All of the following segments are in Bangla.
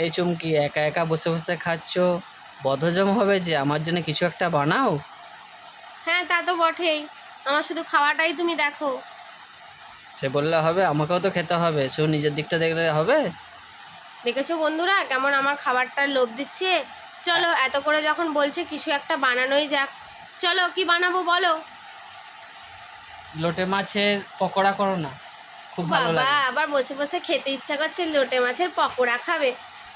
এই চুমকি, একা একা বসে বসে খাচ্ছ, বদহজম হবে যে, আমার জন্য কিছু একটা বানাও। হ্যাঁ তা তো বটেই, আমার শুধু খাওয়াটাই তুমি দেখো। সে বললে হবে? আমাকেও তো খেতে হবে, শুধু নিজের দিকটা দেখলে হবে? দেখেছো বন্ধুরা কেমন আমার খাবারটার লোভ দিচ্ছে। চলো এত করে যখন বলছে কিছু একটা বানানোই যাক। চলো কি বানাবো বলো। লোটে মাছের পকোড়া করো না, খুব ভালো বাবা লাগে। আবার বসে বসে খেতে ইচ্ছা করছে, লোটে মাছের পকোড়া খাবে।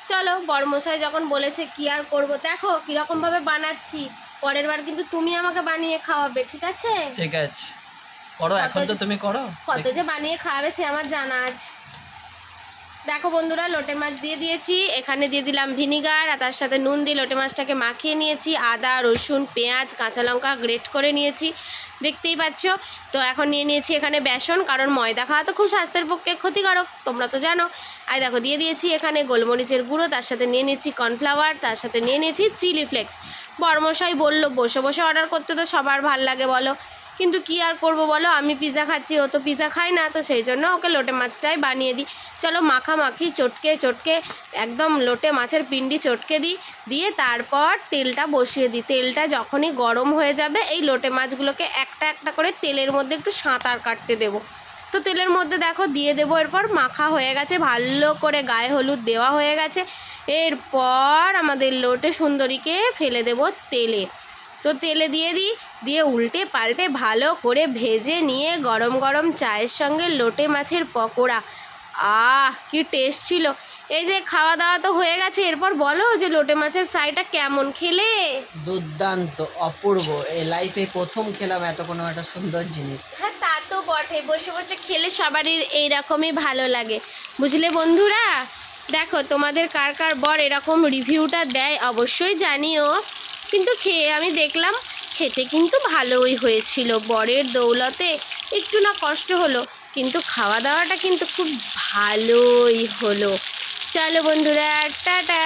চলো বড়মশাই যখন বলেছে কি আর করব, দেখো কিরকম ভাবে বানাচ্ছি। পরের বার কিন্তু তুমি আমাকে বানিয়ে খাওয়াবে, ঠিক আছে? ঠিক আছে, করো, কত এখন তো তুমি করো। কত যে বানিয়ে খাওয়াবে সে আমার জানা আছে। দেখো বন্ধুরা লোটে মাছ দিয়ে দিয়েছি, এখানে দিয়ে দিলাম ভিনিগার, আর তার সাথে নুন দিয়ে লোটে মাছটাকে মাখিয়ে নিয়েছি। আদা রসুন পেঁয়াজ কাঁচা লঙ্কা গ্রেট করে নিয়েছি, দেখতেই পাচ্ছ। তো এখন নিয়ে নিয়েছি এখানে বেসন, কারণ ময়দা খাওয়া তো খুব স্বাস্থ্যের পক্ষে ক্ষতিকারক, তোমরা তো জানো। আর দেখো দিয়ে দিয়েছি এখানে গোলমরিচের গুঁড়ো, তার সাথে নিয়ে নিয়েছি কর্নফ্লাওয়ার, তার সাথে নিয়ে নিয়েছি চিলি ফ্লেক্স। বড়মশাই বললো বসে বসে অর্ডার করতে তো সবার ভাল লাগে বলো, কিন্তু কি আর করব বলো, আমি পিৎজা খাচ্ছি, ও তো পিৎজা খায় না, তো সেই জন্য ওকে লোটে মাছটাই বানিয়ে দিই। চলো মাখামাখি চটকে চটকে একদম লোটে মাছের পিন্ডি চটকে দিই, দিয়ে তারপর তেলটা বসিয়ে দিই। তেলটা যখনই গরম হয়ে যাবে এই লোটে মাছগুলোকে একটা একটা করে তেলের মধ্যে একটু সাঁতার কাটতে দেবো। তো তেলের মধ্যে দেখো দিয়ে দেবো, এরপর মাখা হয়ে গেছে, ভালো করে গায়ে হলুদ দেওয়া হয়ে গেছে। এরপর আমাদের লোটে সুন্দরীকে ফেলে দেবো তেলে। তো তেলে দিয়ে দিই, দিয়ে উল্টে পাল্টে ভালো করে ভেজে নিয়ে গরম গরম চায়ের সঙ্গে লোটে মাছের পকোড়া, কি টেস্ট ছিল। এই যে খাওয়া দাওয়া তো হয়ে গেছে, এরপর বলো যে লোটে মাছের ফ্রাইটা কেমন খেলে। দুর্দান্ত, অপূর্ব, এই লাইফে প্রথম খেলাম এত কোনো একটা সুন্দর জিনিস। হ্যাঁ তা তো বটে, বসে বসে খেলে সবারই এইরকমই ভালো লাগে, বুঝলে বন্ধুরা। দেখো তোমাদের কার কার বর এরকম রিভিউটা দেয় অবশ্যই জানিও। কিন্তু খেয়ে আমি দেখলাম খেতে কিন্তু ভালোই হয়েছিল, বরের দৌলতে একটু না কষ্ট হলো, কিন্তু খাওয়া দাওয়াটা কিন্তু খুব ভালোই হলো। চলো বন্ধুরা, টাটা।